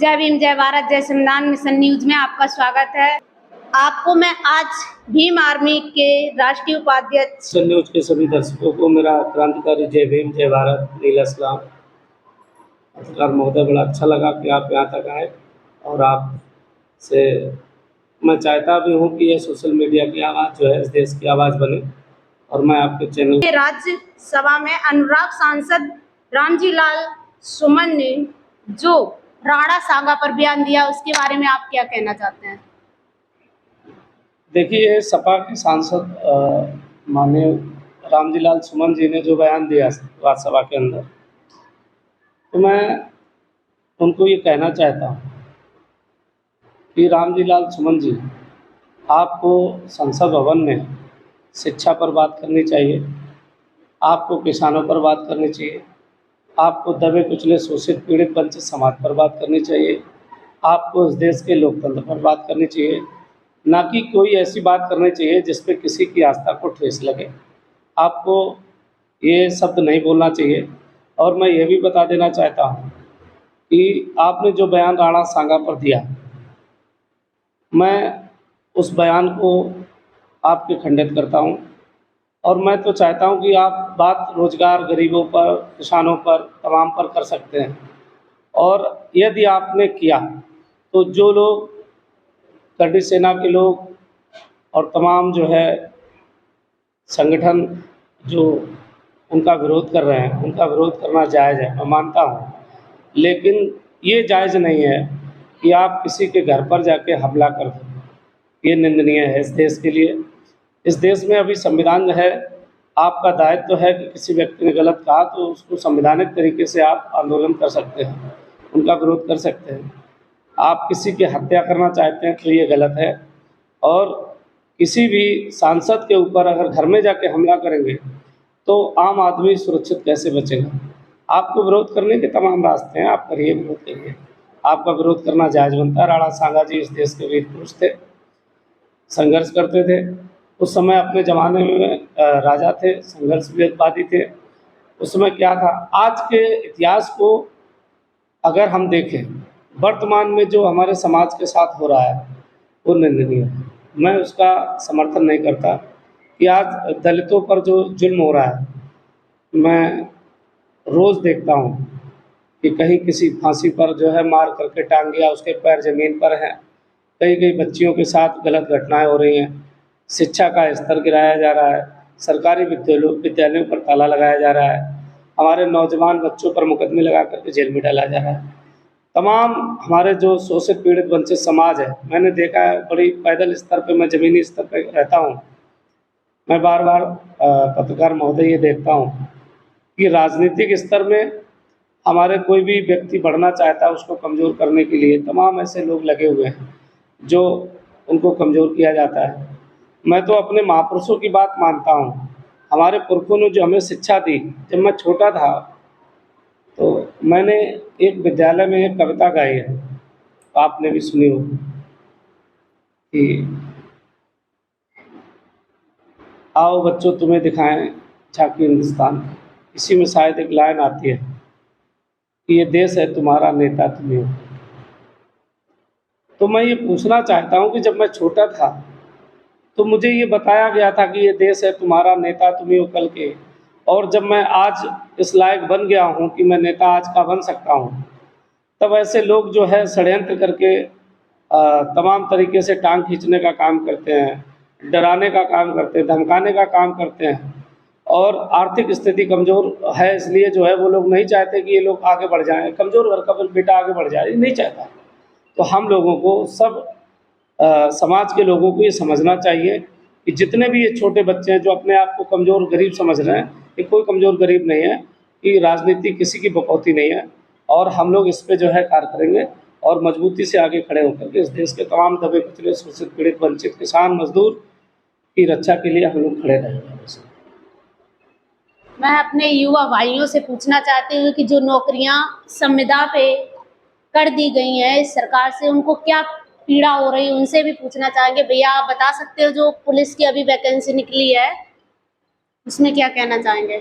जय भीम जय भारत जय संविधान मिशन न्यूज में आपका स्वागत है। आपको मैं आज भीम आर्मी के राष्ट्रीय उपाध्यक्ष न्यूज के सभी दर्शकों को मेरा क्रांतिकारी जय भीम जय भारत नीला सलाम। पत्रकार महोदय, बड़ा अच्छा लगा कि आप यहाँ तक आए और आप से मैं चाहता भी हूँ कि ये सोशल मीडिया की आवाज़ जो है इस देश की आवाज़ बने और मैं आपके चैनल राज्यसभा में अनुराग सांसद रामजी लाल सुमन ने जो राणा सांगा पर बयान दिया उसके बारे में आप क्या कहना चाहते हैं? देखिए, सपा के सांसद माननीय रामजी लाल सुमन जी ने जो बयान दिया राज्यसभा के अंदर, तो मैं उनको ये कहना चाहता हूँ कि रामजी लाल सुमन जी, आपको संसद भवन में शिक्षा पर बात करनी चाहिए, आपको किसानों पर बात करनी चाहिए, आपको दबे कुचले शोषित पीड़ित वंचित समाज पर बात करनी चाहिए, आपको इस देश के लोकतंत्र पर बात करनी चाहिए, ना कि कोई ऐसी बात करनी चाहिए जिस पे किसी की आस्था को ठेस लगे। आपको ये शब्द नहीं बोलना चाहिए। और मैं ये भी बता देना चाहता हूँ कि आपने जो बयान राणा सांगा पर दिया, मैं उस बयान को आपके खंडित करता हूँ और मैं तो चाहता हूँ कि आप बात रोजगार, गरीबों पर, किसानों पर, तमाम पर कर सकते हैं। और यदि आपने किया तो जो लोग कर्डी सेना के लोग और तमाम जो है संगठन जो उनका विरोध कर रहे हैं, उनका विरोध करना जायज़ है, मैं मानता हूँ। लेकिन ये जायज़ नहीं है कि आप किसी के घर पर जाके हमला कर दें। ये निंदनीय है इस देश के लिए। इस देश में अभी संविधान है, आपका दायित्व है कि किसी व्यक्ति ने गलत कहा तो उसको संवैधानिक तरीके से आप आंदोलन कर सकते हैं, उनका विरोध कर सकते हैं। आप किसी की हत्या करना चाहते हैं तो ये गलत है। और किसी भी सांसद के ऊपर अगर घर में जाके हमला करेंगे तो आम आदमी सुरक्षित कैसे बचेगा? आपको विरोध करने के तमाम रास्ते हैं, आप करिए, विरोध करिए, आपका विरोध करना जायज़ बनता है। राणा सांगा जी इस देश के वीर पुरुष थे, संघर्ष करते थे। उस समय अपने ज़माने में राजा थे, संघर्षवादी थे। उस समय क्या था, आज के इतिहास को अगर हम देखें, वर्तमान में जो हमारे समाज के साथ हो रहा है वो निंदनीय है। मैं उसका समर्थन नहीं करता कि आज दलितों पर जो जुल्म हो रहा है, मैं रोज़ देखता हूँ कि कहीं किसी फांसी पर जो है मार करके टांग दिया, उसके पैर ज़मीन पर हैं। कई बच्चियों के साथ गलत घटनाएं हो रही हैं। शिक्षा का स्तर गिराया जा रहा है, सरकारी विद्यालयों पर ताला लगाया जा रहा है, हमारे नौजवान बच्चों पर मुकदमे लगा करके जेल में डाला जा रहा है। तमाम हमारे जो शोषित पीड़ित वंचित समाज है, मैंने देखा है बड़ी पैदल स्तर पे, मैं ज़मीनी स्तर पे रहता हूँ, मैं बार-बार पत्रकार महोदय ये देखता हूँ कि राजनीतिक स्तर में हमारे कोई भी व्यक्ति बढ़ना चाहता है, उसको कमज़ोर करने के लिए तमाम ऐसे लोग लगे हुए हैं जो उनको कमज़ोर किया जाता है। मैं तो अपने महापुरुषों की बात मानता हूँ। हमारे पुरखों ने जो हमें शिक्षा दी, जब मैं छोटा था तो मैंने एक विद्यालय में एक कविता गाई है, आपने भी सुनी होगी कि आओ बच्चों तुम्हें दिखाएं झांकी हिंदुस्तान की। इसी में शायद एक लाइन आती है कि ये देश है तुम्हारा, नेता तुम्ही हो। तो मैं ये पूछना चाहता हूँ कि जब मैं छोटा था तो मुझे ये बताया गया था कि ये देश है तुम्हारा, नेता तुम्ही हो कल के। और जब मैं आज इस लायक बन गया हूँ कि मैं नेता आज का बन सकता हूँ, तब ऐसे लोग जो है षड्यंत्र करके तमाम तरीके से टांग खींचने का काम करते हैं, डराने का काम करते हैं, धमकाने का काम करते हैं। और आर्थिक स्थिति कमज़ोर है इसलिए जो है वो लोग नहीं चाहते कि ये लोग आगे बढ़ जाएँ, कमज़ोर घर का बेटा आगे बढ़ जाए, ये नहीं चाहता। तो हम लोगों को सब समाज के लोगों को ये समझना चाहिए कि जितने भी ये छोटे बच्चे हैं जो अपने आप को कमज़ोर गरीब समझ रहे हैं, ये कोई कमज़ोर गरीब नहीं है, कि राजनीति किसी की बकौती नहीं है। और हम लोग इस पे जो है कार्य करेंगे और मजबूती से आगे खड़े होकर के इस देश के तमाम दबे कुचले शोषित पीड़ित वंचित किसान मजदूर की रक्षा के लिए हम लोग खड़े रहेंगे। मैं अपने युवा भाइयों से पूछना चाहती हूँ कि जो नौकरियां संविदा पे कर दी गई हैं इस सरकार से, उनको क्या पीड़ा हो रही है, उनसे भी पूछना चाहेंगे। भैया आप बता सकते हो जो पुलिस की अभी वैकेंसी निकली है उसमें क्या कहना चाहेंगे?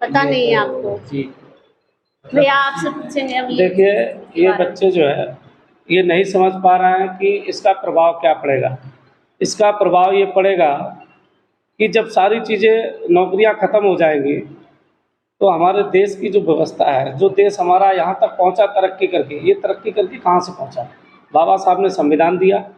पता नहीं है आपको? जी, भैया आपसे पूछेंगे हम देखिए, ये बच्चे जो है ये नहीं समझ पा रहे हैं कि इसका प्रभाव क्या पड़ेगा। इसका प्रभाव ये पड़ेगा कि जब सारी चीज़ें नौकरियाँ ख़त्म हो जाएँगी, तो हमारे देश की जो व्यवस्था है, जो देश हमारा यहाँ तक पहुँचा तरक्की करके, ये तरक्की करके कहाँ से पहुँचा? बाबा साहब ने संविधान दिया,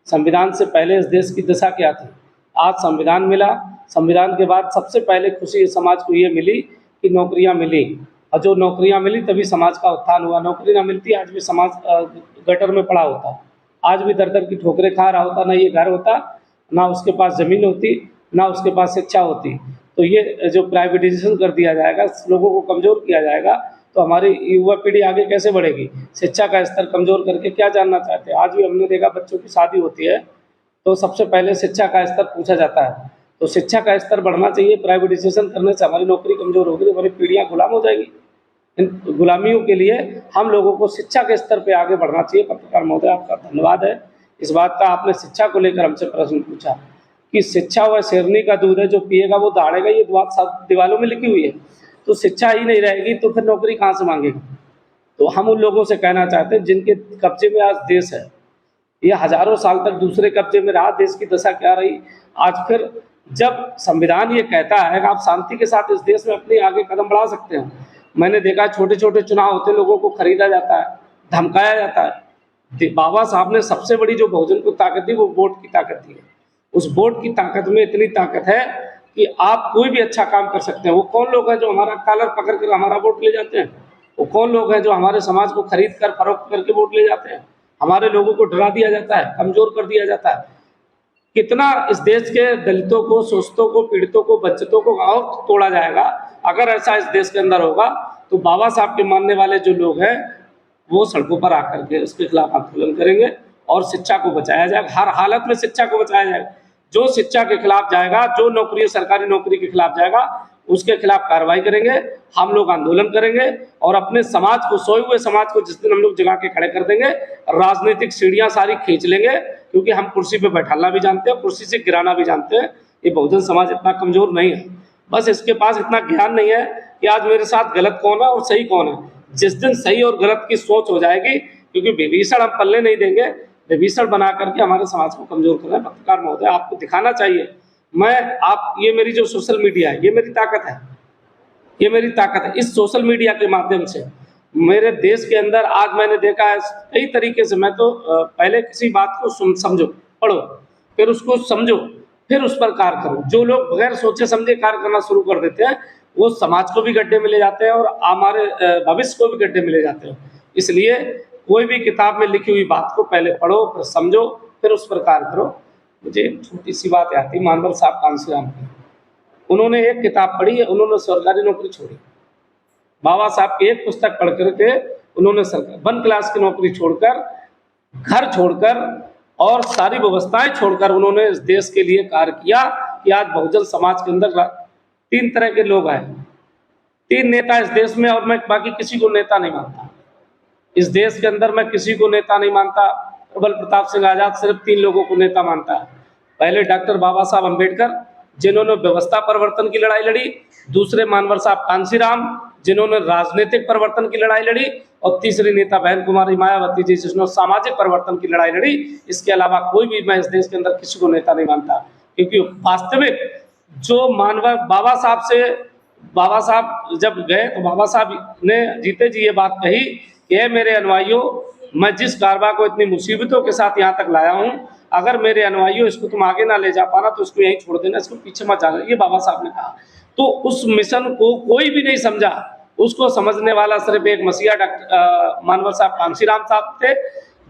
संविधान से पहले इस देश की दशा क्या थी? आज संविधान मिला, संविधान के बाद सबसे पहले खुशी इस समाज को ये मिली कि नौकरियाँ मिली, और जो नौकरियाँ मिली तभी समाज का उत्थान हुआ। नौकरी ना मिलती आज भी समाज गटर में पड़ा होता, आज भी दर-दर की ठोकरें खा रहा होता, ना ये घर होता, ना उसके पास ज़मीन होती, ना उसके पास शिक्षा होती। तो ये जो प्राइवेटाइज़ेशन कर दिया जाएगा, लोगों को कमज़ोर किया जाएगा, तो हमारी युवा पीढ़ी आगे कैसे बढ़ेगी? शिक्षा का स्तर कमज़ोर करके क्या जानना चाहते हैं? आज भी हमने देखा बच्चों की शादी होती है, तो सबसे पहले शिक्षा का स्तर पूछा जाता है। तो शिक्षा का स्तर बढ़ना चाहिए, प्राइवेटाइज़ेशन करने से हमारी नौकरी कमज़ोर होगी, हमारी पीढ़ियाँ गुलाम हो जाएगी। इन गुलामियों के लिए हम लोगों को शिक्षा के स्तर पे आगे बढ़ना चाहिए। पत्रकार महोदय, आपका धन्यवाद है। इस बात का आपने शिक्षा को लेकर हमसे प्रश्न पूछा कि शिक्षा वह शेरनी का दूध है, जो पिएगा वो दहाड़ेगा, ये बात सब दीवालों में लिखी हुई है। तो शिक्षा ही नहीं रहेगी तो फिर नौकरी कहाँ से माँगेगा? तो हम उन लोगों से कहना चाहते हैं जिनके कब्जे में आज देश है, ये हज़ारों साल तक दूसरे कब्जे में रहा, देश की दशा क्या रही? आज फिर जब संविधान ये कहता है कि आप शांति के साथ इस देश में अपनी आगे कदम बढ़ा सकते हैं। मैंने देखा है छोटे-छोटे चुनाव होते हैं, लोगों को खरीदा जाता है, धमकाया जाता है। बाबा साहब ने सबसे बड़ी जो बहुजन को ताकत दी, वो वोट की ताकत दी है। उस वोट की ताकत में इतनी ताकत है कि आप कोई भी अच्छा काम कर सकते हैं। वो कौन लोग हैं जो हमारा कॉलर पकड़ कर हमारा वोट ले जाते हैं? वो कौन लोग हैं जो हमारे समाज को खरीद कर फरोख्त करके वोट ले जाते हैं? हमारे लोगों को डरा दिया जाता है, कमज़ोर कर दिया जाता है। कितना इस देश के दलितों को, शोषितों को, पीड़ितों को, वंचितों को और तोड़ा जाएगा। अगर ऐसा इस देश के अंदर होगा, तो बाबा साहब के मानने वाले जो लोग हैं, वो सड़कों पर आकर के उसके खिलाफ आंदोलन करेंगे और शिक्षा को बचाया जाएगा। हर हालत में शिक्षा को बचाया जाएगा। जो शिक्षा के खिलाफ जाएगा, जो नौकरी सरकारी नौकरी के खिलाफ जाएगा, उसके खिलाफ कार्रवाई करेंगे। हम लोग आंदोलन करेंगे और अपने समाज को, सोए हुए समाज को जिस दिन हम लोग जगा के खड़े कर देंगे, राजनीतिक सीढ़ियाँ सारी खींच लेंगे, क्योंकि हम कुर्सी पे बैठाना भी जानते हैं, कुर्सी से गिराना भी जानते हैं। ये बहुजन समाज इतना कमज़ोर नहीं है, बस इसके पास इतना ज्ञान नहीं है कि आज मेरे साथ गलत कौन है और सही कौन है। जिस दिन सही और गलत की सोच हो जाएगी, क्योंकि विभीषण हम पल्ले नहीं देंगे, विभीषण बना करके हमारे समाज को कमज़ोर कर रहे हैं। पत्रकार महोदय, आपको दिखाना चाहिए, ये मेरी जो सोशल मीडिया है, ये मेरी ताकत है, ये मेरी ताकत है। इस सोशल मीडिया के माध्यम से मेरे देश के अंदर आज मैंने देखा है कई तरीके से, मैं तो पहले किसी बात को समझो, पढ़ो, फिर उसको समझो, फिर उस पर कार्य करो। जो लोग बगैर सोचे समझे कार्य करना शुरू कर देते हैं, वो समाज को भी गड्ढे में ले जाते हैं और हमारे भविष्य को भी गड्ढे में ले जाते हैं। इसलिए कोई भी किताब में लिखी हुई बात को पहले पढ़ो, फिर समझो, फिर उस पर कार्य करो। मुझे एक छोटी सी बात याद थी, मानवर साहब कांशीराम की। उन्होंने एक किताब पढ़ी है, उन्होंने सरकारी नौकरी छोड़ी। बाबा साहब की एक पुस्तक पढ़ कर के उन्होंने 1 क्लास की नौकरी छोड़कर, घर छोड़कर और सारी व्यवस्थाएं छोड़कर उन्होंने इस देश के लिए कार्य किया कि आज बहुजन समाज के अंदर 3 तरह के लोग आए, 3 नेता इस देश में, और मैं बाकी किसी को नेता नहीं मानता। इस देश के अंदर मैं किसी को नेता नहीं मानता। प्रबल प्रताप सिंह आज़ाद सिर्फ 3 लोगों को नेता मानता है। पहले डॉक्टर बाबा साहब अम्बेडकर, जिन्होंने व्यवस्था परिवर्तन की लड़ाई लड़ी। दूसरे मानवर साहब कांशीराम, जिन्होंने राजनीतिक परिवर्तन की लड़ाई लड़ी। और तीसरी नेता बहन कुमारी मायावती जी, जिन्होंने सामाजिक परिवर्तन की लड़ाई लड़ी। इसके अलावा कोई भी मैं इस देश के अंदर किसी को नेता नहीं मानता, क्योंकि वास्तविक जो मानव बाबा साहब जब गए तो बाबा साहब ने जीते जी ये बात कही कि मेरे अनुयायियों, मैं जिस कारवा को इतनी मुसीबतों के साथ यहाँ तक लाया हूँ, अगर मेरे अनुयायियों इसको तुम आगे ना ले जा पाना तो इसको यहीं छोड़ देना, इसको पीछे मत जाना। ये बाबा साहब ने कहा। तो उस मिशन को कोई भी नहीं समझा, उसको समझने वाला सिर्फ एक मसीहा मानवर साहब कांशीराम साहब थे।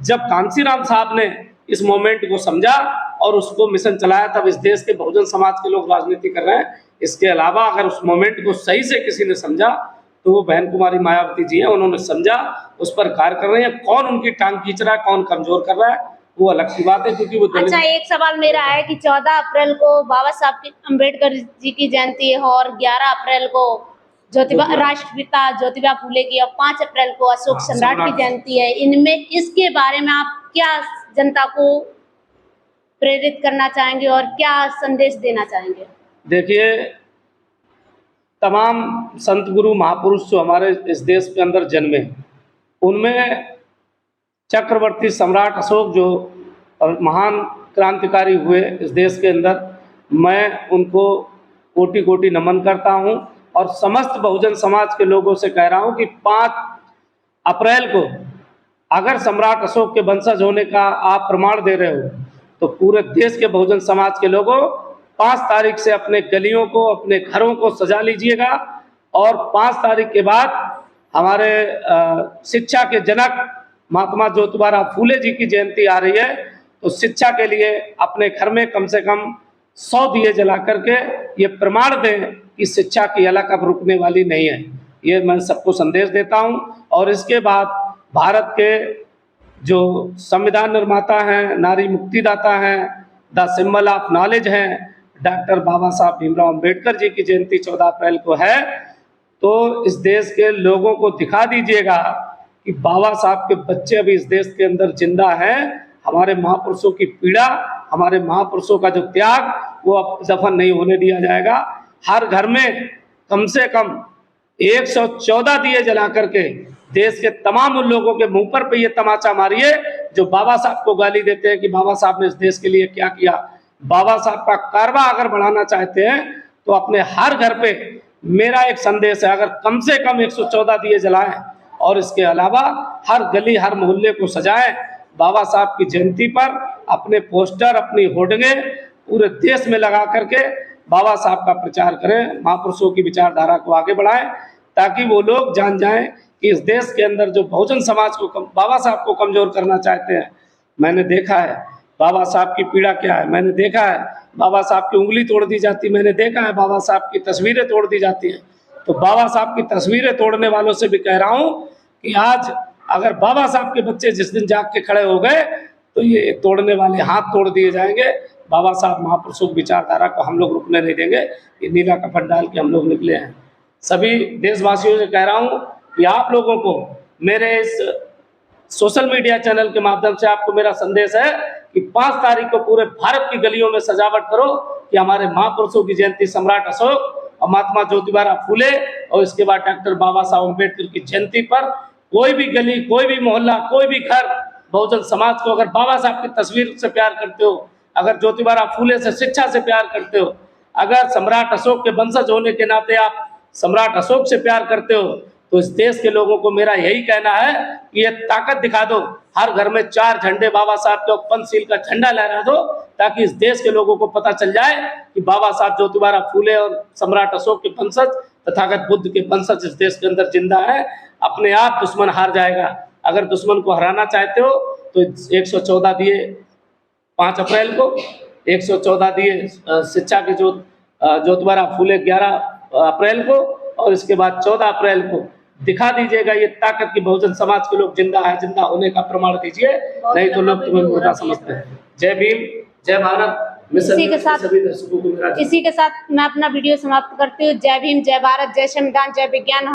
जब कांशीराम साहब ने इस मोमेंट को समझा और उसको मिशन चलाया, तब इस देश के बहुजन समाज के लोग राजनीति कर रहे हैं। इसके अलावा अगर उस मोमेंट को सही से किसी ने समझा तो वो बहन कुमारी मायावती जी हैं, उन्होंने समझा, उस पर कार्य कर रहे हैं। कौन उनकी टांग खींच रहा है, कौन कमजोर कर रहा है, वो अलग की बात है, क्योंकि वो अच्छा, एक सवाल मेरा है कि 14 अप्रैल को बाबा साहब की अम्बेडकर जी की जयंती है और 11 अप्रैल को राष्ट्रपिता ज्योतिबा फूले की, और 5 अप्रैल को अशोक सम्राट की जयंती है। इनमें इसके बारे में आप क्या जनता को प्रेरित करना चाहेंगे और क्या संदेश देना चाहेंगे? देखिए, तमाम संत गुरु महापुरुष जो हमारे इस देश के अंदर जन्मे, उनमें चक्रवर्ती सम्राट अशोक जो महान क्रांतिकारी हुए इस देश के अंदर, मैं उनको कोटि कोटि नमन करता हूं। और समस्त बहुजन समाज के लोगों से कह रहा हूं कि 5 अप्रैल को अगर सम्राट अशोक के वंशज होने का आप प्रमाण दे रहे हो, तो पूरे देश के बहुजन समाज के लोगों 5 तारीख से अपने गलियों को, अपने घरों को सजा लीजिएगा। और 5 तारीख के बाद हमारे शिक्षा के जनक महात्मा ज्योतिबा फूले जी की जयंती आ रही है, तो शिक्षा के लिए अपने घर में कम से कम 100 दिए जला करके ये प्रमाण दें कि शिक्षा की अलग अब रुकने वाली नहीं है। ये मैं सबको संदेश देता हूँ। और इसके बाद भारत के जो संविधान निर्माता हैं, नारी मुक्तिदाता हैं, द सिंबल ऑफ नॉलेज हैं, डॉक्टर बाबा साहब भीमराव अम्बेडकर जी की जयंती 14 अप्रैल को है। तो इस देश के लोगों को दिखा दीजिएगा कि बाबा साहब के बच्चे अभी इस देश के अंदर जिंदा हैं। हमारे महापुरुषों की पीड़ा, हमारे महापुरुषों का जो त्याग, वो अब दफन नहीं होने दिया जाएगा। हर घर में कम से कम 114 दिए जला करके देश के तमाम उन लोगों के मुंह पर ये तमाचा मारिए जो बाबा साहब को गाली देते हैं कि बाबा साहब ने इस देश के लिए क्या किया। बाबा साहब का कारवा अगर बढ़ाना चाहते हैं तो अपने हर घर पे, मेरा एक संदेश है, अगर कम से कम 114 दिए जलाएं और इसके अलावा हर गली हर मोहल्ले को सजाएं। बाबा साहब की जयंती पर अपने पोस्टर, अपनी होर्डिंगे पूरे देश में लगा करके बाबा साहब का प्रचार करें, महापुरुषों की विचारधारा को आगे बढ़ाएं, ताकि वो लोग जान जाएं कि इस देश के अंदर जो बहुजन समाज को बाबा साहब को कमज़ोर करना चाहते हैं। मैंने देखा है बाबा साहब की पीड़ा क्या है, मैंने देखा है बाबा साहब की उंगली तोड़ दी जाती, मैंने देखा है बाबा साहब की तस्वीरें तोड़ दी जाती हैं। तो बाबा साहब की तस्वीरें तोड़ने वालों से भी कह रहा हूँ कि आज अगर बाबा साहब के बच्चे जिस दिन जाग के खड़े हो गए तो ये तोड़ने वाले हाथ तोड़ दिए जाएंगे। बाबा साहब महापुरुषों की विचारधारा को हम लोग रुकने नहीं देंगे। ये नीला कफन डाल के हम लोग निकले हैं। सभी देशवासियों से कह रहा हूँ कि आप लोगों को मेरे इस सोशल मीडिया चैनल के माध्यम से आपको मेरा संदेश है कि 5 तारीख को पूरे भारत की गलियों में सजावट करो कि हमारे महापुरुषों की जयंती सम्राट अशोक और महात्मा ज्योतिबा फूले और इसके बाद डॉक्टर बाबा साहब अम्बेडकर की जयंती पर कोई भी गली, कोई भी मोहल्ला, कोई भी घर बहुजन समाज को अगर बाबा साहब की तस्वीर से प्यार करते हो, अगर ज्योतिबा फूले से शिक्षा से प्यार करते हो, अगर सम्राट अशोक के वंशज होने के नाते आप सम्राट अशोक से प्यार करते हो, तो इस देश के लोगों को मेरा यही कहना है कि ये ताकत दिखा दो। हर घर में 4 झंडे बाबा साहब के पंचशील का झंडा लहरा दो, ताकि इस देश के लोगों को पता चल जाए कि बाबा साहब ज्योतिबा फूले और सम्राट अशोक के वंशज, तथागत बुद्ध के वंशज इस देश के अंदर जिंदा है। अपने आप दुश्मन हार जाएगा। अगर दुश्मन को हराना चाहते हो तो 114 दिए 5 अप्रैल को, 114 दिए शिक्षा के ज्योतिबा फूले 11 अप्रैल को, और इसके बाद 14 अप्रैल को दिखा दीजिएगा ये ताकत की बहुजन समाज के लोग जिंदा है, जिंदा होने का प्रमाण दीजिए, नहीं तो लोग तुम्हें मुर्दा समझते हैं। जय भीम, जय भारत। इसी के साथ मैं अपना वीडियो समाप्त करती हूँ। जय भीम, जय भारत, जय संविधान, जय विज्ञान।